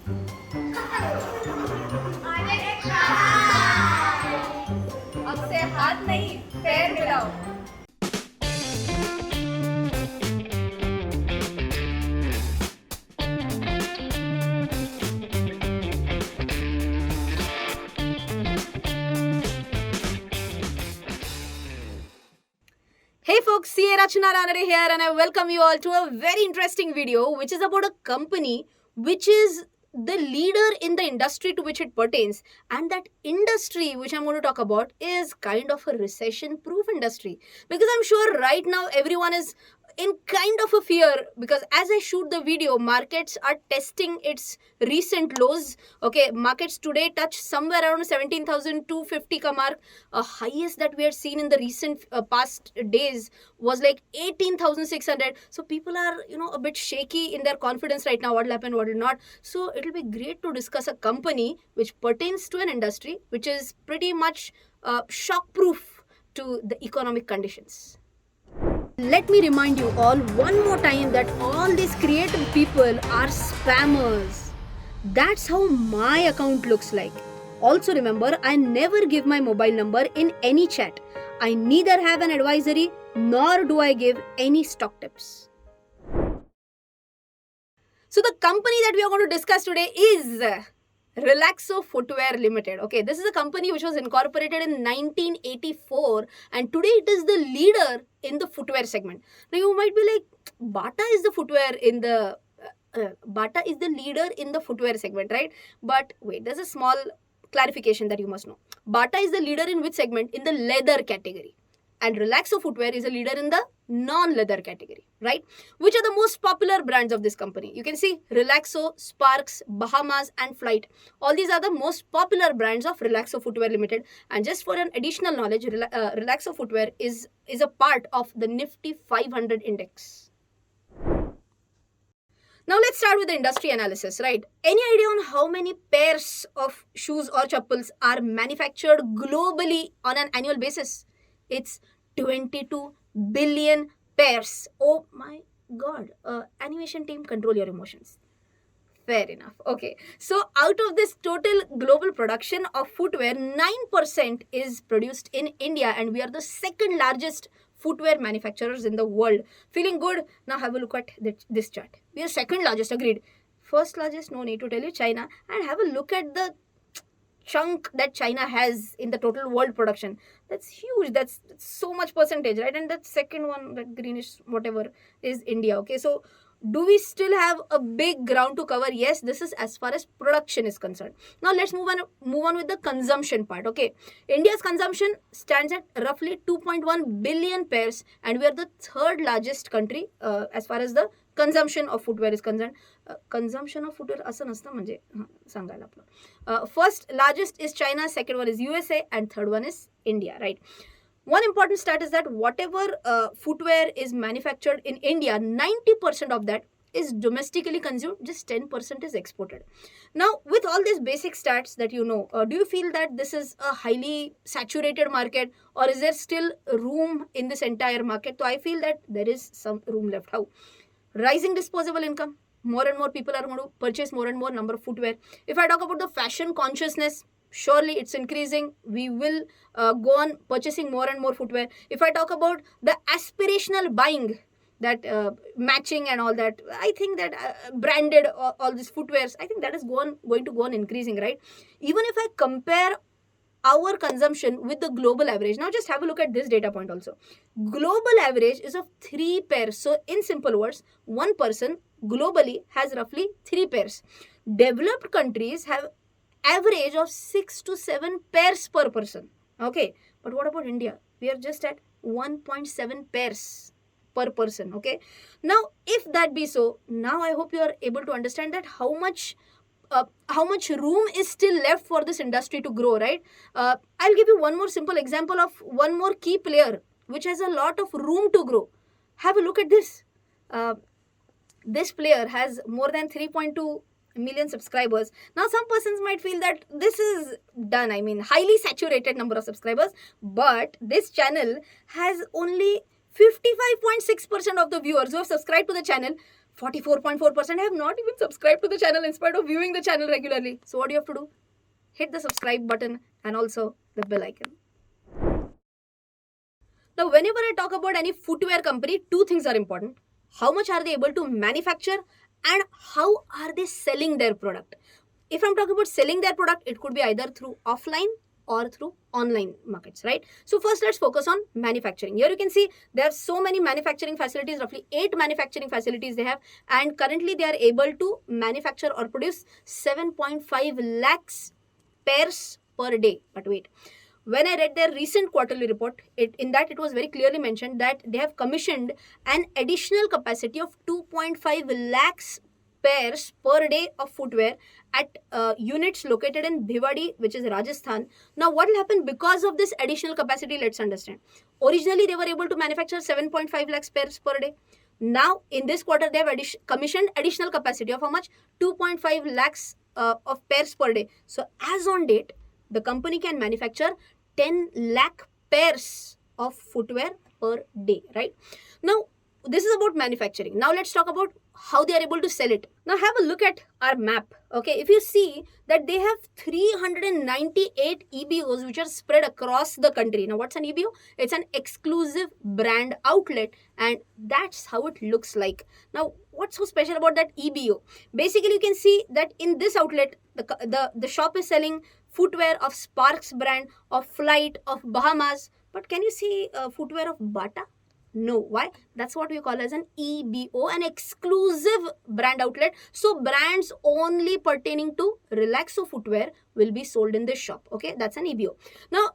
अब से हाथ नहीं पैर मिलाओ. Hey folks, CA Rachana Ranade here and I welcome you all to a very interesting video which is about a company which is the leader in the industry to which it pertains, and that industry which I'm going to talk about is kind of a recession proof industry, because I'm sure right now everyone is in kind of a fear, because as I shoot the video, markets are testing its recent lows. Okay, markets today touch somewhere around 17,250 ka mark. Highest that we had seen in the recent past days was like 18,600. So people are a bit shaky in their confidence right now. What will happen, what will not. So it'll be great to discuss a company which pertains to an industry which is pretty much shock proof to the economic conditions. Let me remind you all one more time that all these creative people are spammers. That's how my account looks like. Also remember, I never give my mobile number in any chat. I neither have an advisory nor do I give any stock tips. So the company that we are going to discuss today is Relaxo Footwear Limited. Okay, this is a company which was incorporated in 1984 and today it is the leader in the footwear segment. Now you might be like, Bata is the leader in the footwear segment, right? But wait, there's a small clarification that you must know. Bata is the leader in which segment? In the leather category. And Relaxo Footwear is a leader in the non-leather category, right? Which are the most popular brands of this company? You can see Relaxo, Sparks, Bahamas and Flight. All these are the most popular brands of Relaxo Footwear Limited. And just for an additional knowledge, Relaxo Footwear is a part of the Nifty 500 index. Now let's start with the industry analysis, right? Any idea on how many pairs of shoes or chappals are manufactured globally on an annual basis? It's 22 billion pairs. Oh my god. Animation team, control your emotions. Fair enough. Okay. So out of this total global production of footwear, 9% is produced in India and we are the second largest footwear manufacturers in the world. Feeling good? Now have a look at this chart. We are second largest, agreed. First largest, no need to tell you, China. And have a look at the chunk that China has in the total world production. That's huge. That's so much percentage, right? And that second one, that greenish whatever, is India. Okay, so do we still have a big ground to cover? Yes, this is as far as production is concerned. Now let's move on with the consumption part. Okay, India's consumption stands at roughly 2.1 billion pairs and we are the third largest country as far as the consumption of footwear is concerned. Consumption of footwear असं नसतं म्हणजे सांगायला आपलं. First largest is China, second one is USA and third one is India, right? One important stat is that whatever footwear is manufactured in India, 90% of that is domestically consumed, just 10% is exported. Now, with all these basic stats that you know, do you feel that this is a highly saturated market or is there still room in this entire market? So I feel that there is some room left. How? Rising disposable income. More and more people are going to purchase more and more number of footwear. If I talk about the fashion consciousness, surely it's increasing. We will go on purchasing more and more footwear. If I talk about the aspirational buying, that matching and all that, I think that branded all these footwears, I think that is going to go on increasing, right? Even if I compare our consumption with the global average. Now just have a look at this data point also. Global average is of 3 pairs. So in simple words, one person globally has roughly 3 pairs. Developed countries have average of 6 to 7 pairs per person. Okay, but what about India? We are just at 1.7 pairs per person. Okay, now if that be so, now I hope you are able to understand that how much room is still left for this industry to grow, right? I'll give you one more simple example of one more key player which has a lot of room to grow. Have a look at this. This player has more than 3.2 million subscribers. Now some persons might feel that this is done, I mean highly saturated number of subscribers, but this channel has only 55.6% of the viewers who have subscribed to the channel. 44.4% have not even subscribed to the channel in spite of viewing the channel regularly. So what do you have to do? Hit the subscribe button and also the bell icon. Now, whenever I talk about any footwear company, two things are important. How much are they able to manufacture and how are they selling their product? If I'm talking about selling their product, it could be either through offline or through online markets, right? So first let's focus on manufacturing. Here you can see they have so many manufacturing facilities, roughly 8 manufacturing facilities they have, and currently they are able to manufacture or produce 7.5 lakhs pairs per day. But wait, when I read their recent quarterly report, in that it was very clearly mentioned that they have commissioned an additional capacity of 2.5 lakhs pairs per day of footwear at units located in Bhiwadi, which is Rajasthan. Now, what will happen because of this additional capacity? Let's understand. Originally, they were able to manufacture 7.5 lakhs pairs per day. Now, in this quarter, they have commissioned additional capacity of how much? 2.5 lakhs of pairs per day. So, as on date, the company can manufacture 10 lakh pairs of footwear per day, right? Now, this is about manufacturing. Now, let's talk about how they are able to sell it. Now, have a look at our map. Okay, if you see that they have 398 EBOs which are spread across the country. Now, what's an EBO? It's an exclusive brand outlet, and that's how it looks like. Now, what's so special about that EBO? Basically, you can see that in this outlet, the shop is selling footwear of Sparks brand, of Flight, of Bahamas. But can you see footwear of Bata? No. Why? That's what we call as an EBO, an exclusive brand outlet. So brands only pertaining to Relaxo footwear will be sold in this shop. Okay, that's an EBO. Now,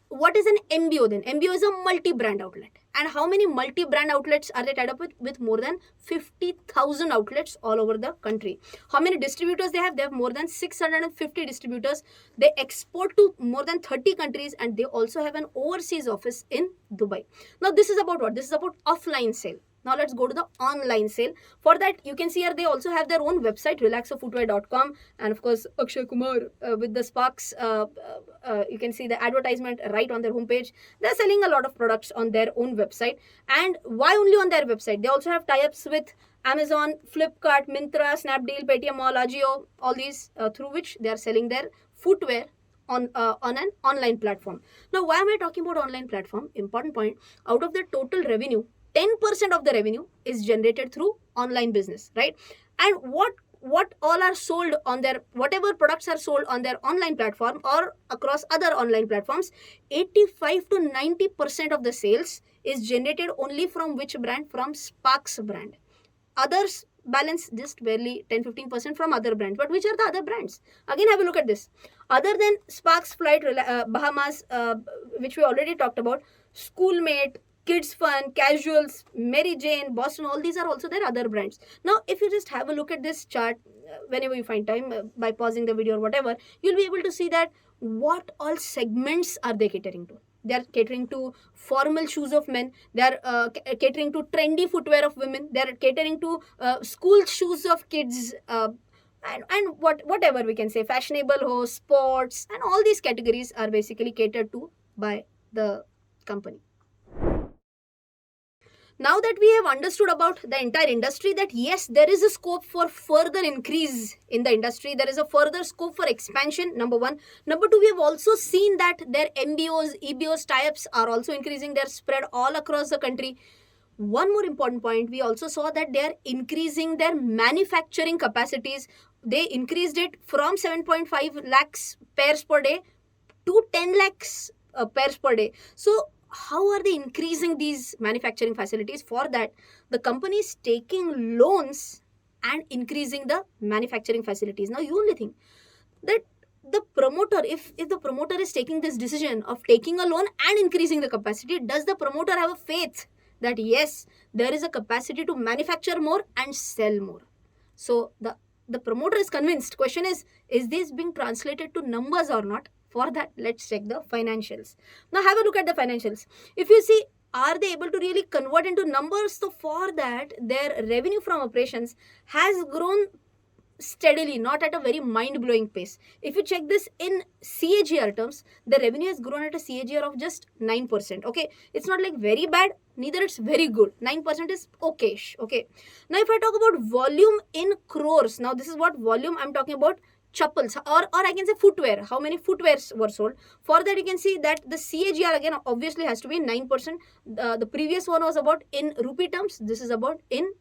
what is an MBO then? MBO is a multi-brand outlet. And how many multi-brand outlets are they tied up with? With more than 50,000 outlets all over the country. How many distributors they have? They have more than 650 distributors. They export to more than 30 countries, and they also have an overseas office in Dubai. Now, this is about what? This is about offline sale. Now, let's go to the online sale. For that, you can see here they also have their own website, relaxofootwear.com. And of course, Akshay Kumar with the Sparks, you can see the advertisement right on their homepage. They're selling a lot of products on their own website. And why only on their website? They also have tie-ups with Amazon, Flipkart, Myntra, Snapdeal, Paytm Mall, Ajio, all these through which they are selling their footwear on an online platform. Now, why am I talking about online platform? Important point. Out of the total revenue, 10% of the revenue is generated through online business, right? And what all are sold on their, whatever products are sold on their online platform or across other online platforms, 85 to 90% of the sales is generated only from which brand? From Sparks brand. Others balance just barely 10-15% from other brands. But which are the other brands? Again, have a look at this. Other than Sparks, Flight, Bahamas, which we already talked about, Schoolmate, Kids Fun, Casuals, Mary Jane, Boston, all these are also their other brands. Now, if you just have a look at this chart, whenever you find time, by pausing the video or whatever, you'll be able to see that what all segments are they catering to. They are catering to formal shoes of men. They are catering to trendy footwear of women. They are catering to school shoes of kids. And whatever we can say, fashionable hose, sports, and all these categories are basically catered to by the company. Now that we have understood about the entire industry, that yes, there is a scope for further increase in the industry. There is a further scope for expansion, number one. Number two, we have also seen that their MBOs, EBOs, tie-ups are also increasing. They are spread all across the country. One more important point, we also saw that they are increasing their manufacturing capacities. They increased it from 7.5 lakhs pairs per day to 10 lakhs pairs per day. So, how are they increasing these manufacturing facilities? For that, the company is taking loans and increasing the manufacturing facilities. Now, you only think that the promoter, if the promoter is taking this decision of taking a loan and increasing the capacity, does the promoter have a faith that yes, there is a capacity to manufacture more and sell more? So, the promoter is convinced. Question is this being translated to numbers or not? For that, let's check the financials. Now, have a look at the financials. If you see, are they able to really convert into numbers? So, for that, their revenue from operations has grown steadily, not at a very mind-blowing pace. If you check this in CAGR terms, the revenue has grown at a CAGR of just 9%. Okay, it's not like very bad, neither it's very good. 9% is okayish. Okay. Now, if I talk about volume in crores, now this is what volume I'm talking about. Chappals, or I can say footwear. How many footwears were sold? For that, you can see that the CAGR again obviously has to be 9%. The previous one was about in rupee terms. This is about in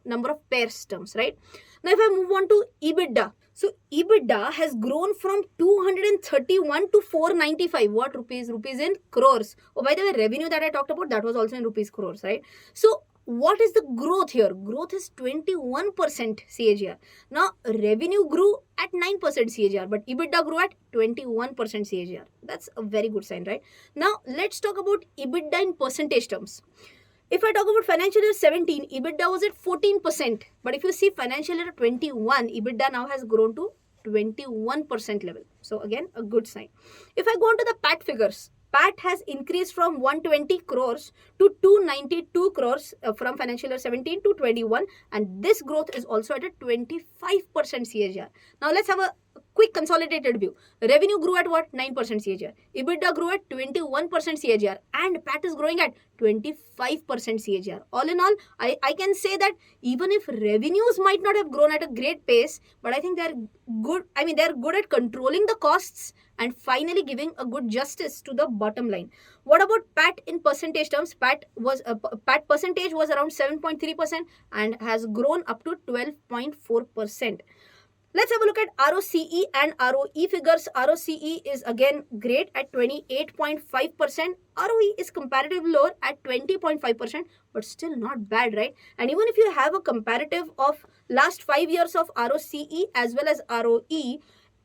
number of pairs terms, right? Now, if I move on to EBITDA, so EBITDA has grown from 231 to 495. What rupees? Rupees in crores. Oh, by the way, revenue that I talked about, that was also in rupees crores, right? So what is the growth here? Growth is 21% CAGR. Now, revenue grew at 9% CAGR, but EBITDA grew at 21% CAGR. That's a very good sign, right? Now, let's talk about EBITDA in percentage terms. If I talk about financial year 17, EBITDA was at 14%. But if you see financial year 21, EBITDA now has grown to 21% level. So again, a good sign. If I go on to the PAT figures, PAT has increased from 120 crores to 292 crores from financial year 17 to 21. And this growth is also at a 25% CAGR. Now let's have a quick consolidated view. Revenue grew at what? 9% CAGR. EBITDA grew at 21% CAGR. And PAT is growing at 25% CAGR. All in all, I can say that even if revenues might not have grown at a great pace, but I think they're good. I mean, they're good at controlling the costs and finally giving a good justice to the bottom line. What about PAT in percentage terms? PAT percentage was around 7.3% and has grown up to 12.4%. Let's have a look at ROCE and ROE figures. ROCE is again great at 28.5%. ROE is comparatively lower at 20.5%, but still not bad, right? And even if you have a comparative of last 5 years of ROCE as well as ROE,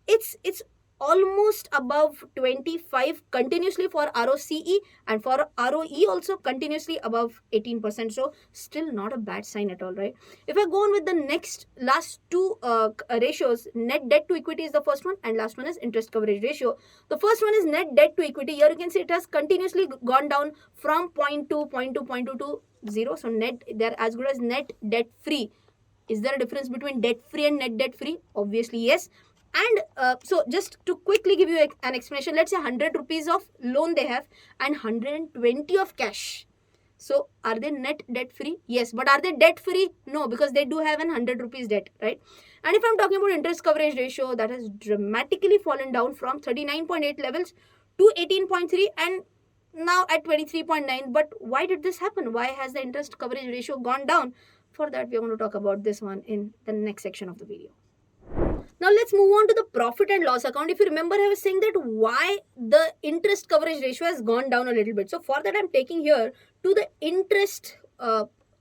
it's almost above 25 continuously for ROCE, and for ROE also continuously above 18%. So still not a bad sign at all, right? If I go on with the last two ratios, net debt to equity is the first one, and last one is interest coverage ratio. The first one is net debt to equity. Here you can see it has continuously gone down from 0.2 to 0. So net, they're as good as net debt free. Is there a difference between debt free and net debt free? Obviously yes. And so just to quickly give you an explanation, let's say 100 rupees of loan they have and 120 of cash. So are they net debt free? Yes. But are they debt free? No, because they do have an 100 rupees debt, right? And if I'm talking about interest coverage ratio, that has dramatically fallen down from 39.8 levels to 18.3 and now at 23.9. But why did this happen? Why has the interest coverage ratio gone down? For that, we are going to talk about this one in the next section of the video. Now let's move on to the profit and loss account. If you remember, I was saying that why the interest coverage ratio has gone down a little bit. So for that, I'm taking here to the interest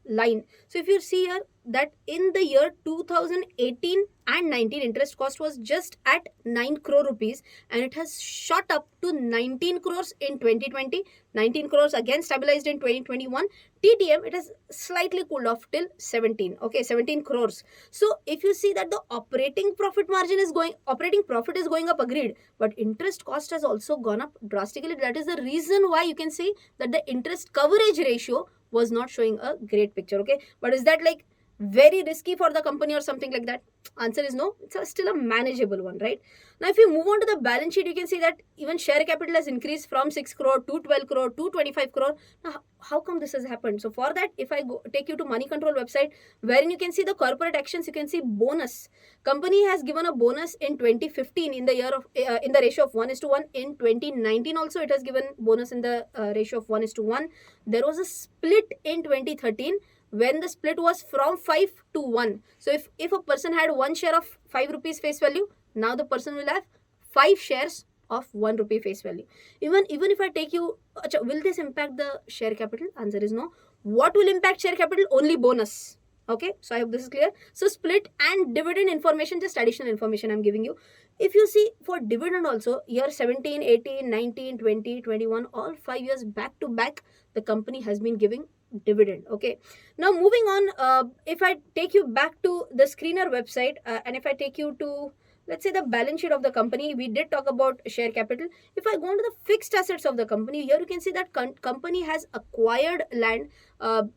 line. So if you see here that in the year 2018 and 19, interest cost was just at 9 crore rupees and it has shot up to 19 crores in 2020, 19 crores again stabilized in 2021. TTM, it has slightly cooled off till 17. Okay, 17 crores. So if you see that the operating profit is going up, agreed, but interest cost has also gone up drastically. That is the reason why you can see that the interest coverage ratio was not showing a great picture. Okay, but is that like very risky for the company or something like that? Answer is no. It's still a manageable one, right? Now if you move on to the balance sheet, you can see that even share capital has increased from 6 crore to 12 crore to 25 crore. Now how come this has happened? So for that, if I take you to Money Control website, wherein you can see the corporate actions, you can see bonus. Company has given a bonus in 2015 in the year of in the ratio of 1:1. In 2019 also it has given bonus in the ratio of 1:1. There was a split in 2013 when the split was from 5 to 1. So if a person had one share of 5 rupees face value, now the person will have 5 shares of 1 rupee face value. Even if I take you, will this impact the share capital? Answer is no. What will impact share capital? Only bonus. Okay, so I hope this is clear. So split and dividend information, just additional information I'm giving you. If you see for dividend also, year 17, 18, 19, 20, 21, all 5 years back to back, the company has been giving dividend. Okay, now moving on, if I take you back to the screener website and if I take you to, let's say, the balance sheet of the company, we did talk about share capital. If I go into the fixed assets of the company, here you can see that company has acquired land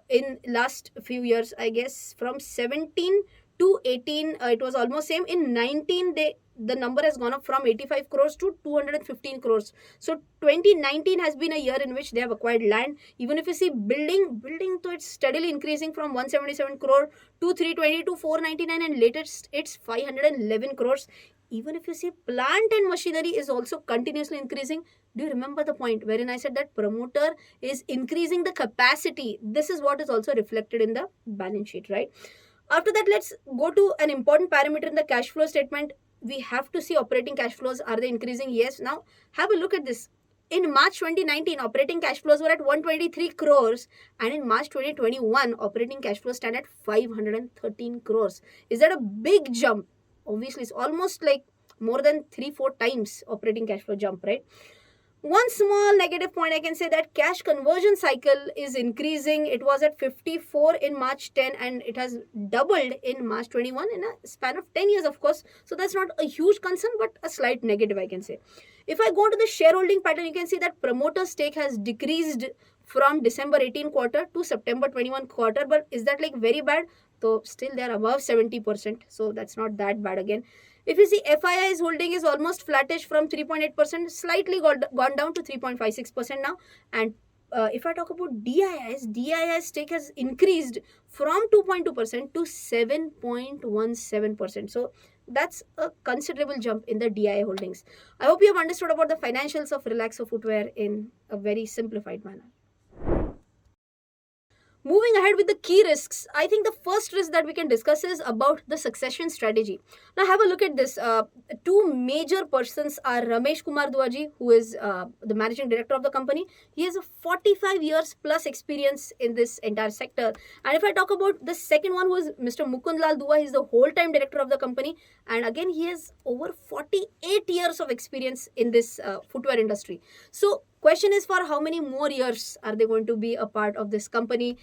in last few years, I guess from 17 218, it was almost same. In 19, the number has gone up from 85 crores to 215 crores. So 2019 has been a year in which they have acquired land. Even if you see building, so it's steadily increasing from 177 crore to 320 to 499, and latest it's 511 crores. Even if you see plant and machinery is also continuously increasing. Do you remember the point wherein I said that promoter is increasing the capacity? This is what is also reflected in the balance sheet, right? After that, let's go to an important parameter in the cash flow statement. We have to see operating cash flows. Are they increasing? Yes. Now, have a look at this. In March 2019, operating cash flows were at 123 crores, and in March 2021, operating cash flows stand at 513 crores. Is that a big jump? Obviously, it's almost like more than 3-4 times operating cash flow jump, right? One small negative point, I can say that cash conversion cycle is increasing. It was at 54 in March 10, and it has doubled in March 21 in a span of 10 years, of course. So that's not a huge concern, but a slight negative, I can say. If I go to the shareholding pattern, you can see that promoter stake has decreased from December 18 quarter to September 21 quarter. But is that like very bad? So still they are above 70%. So that's not that bad again. If you see FII's holding is almost flattish from 3.8%, slightly gone down to 3.56% now. And if I talk about DII's stake has increased from 2.2% to 7.17%. So that's a considerable jump in the DII holdings. I hope you have understood about the financials of Relaxo Footwear in a very simplified manner. Moving ahead with the key risks, I think the first risk that we can discuss is about the succession strategy. Now, have a look at this. Two major persons are Ramesh Kumar Duaji, who is the managing director of the company. He has a 45 years plus experience in this entire sector. And if I talk about the second one, who is Mr. Mukund Lal Dua, he is the whole-time director of the company. And again, he has over 48 years of experience in this footwear industry. So, question is, for how many more years are they going to be a part of this company?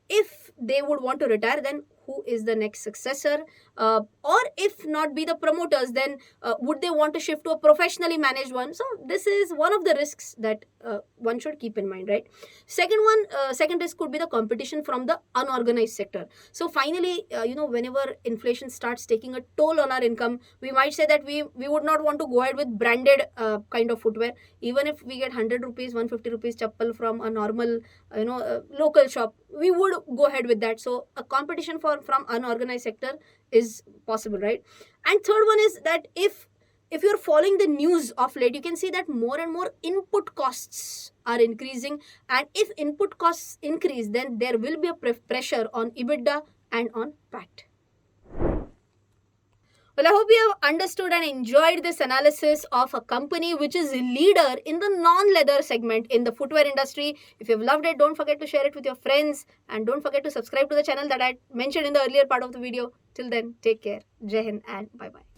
If they would want to retire, then who is the next successor? Or if not be the promoters, then would they want to shift to a professionally managed one? So this is one of the risks that one should keep in mind, right? Second risk could be the competition from the unorganized sector. So finally, whenever inflation starts taking a toll on our income, we might say that we would not want to go ahead with branded kind of footwear. Even if we get 100 rupees, 150 rupees chappal from a normal, local shop, we would go ahead with that. So a competition from unorganized sector is possible, right? And third one is that if you're following the news of late, you can see that more and more input costs are increasing, and if input costs increase, then there will be a pressure on EBITDA and on PAT. Well, I hope you have understood and enjoyed this analysis of a company which is a leader in the non-leather segment in the footwear industry. If you've loved it, don't forget to share it with your friends, and don't forget to subscribe to the channel that I mentioned in the earlier part of the video. Till then, take care. Jai Hind and bye-bye.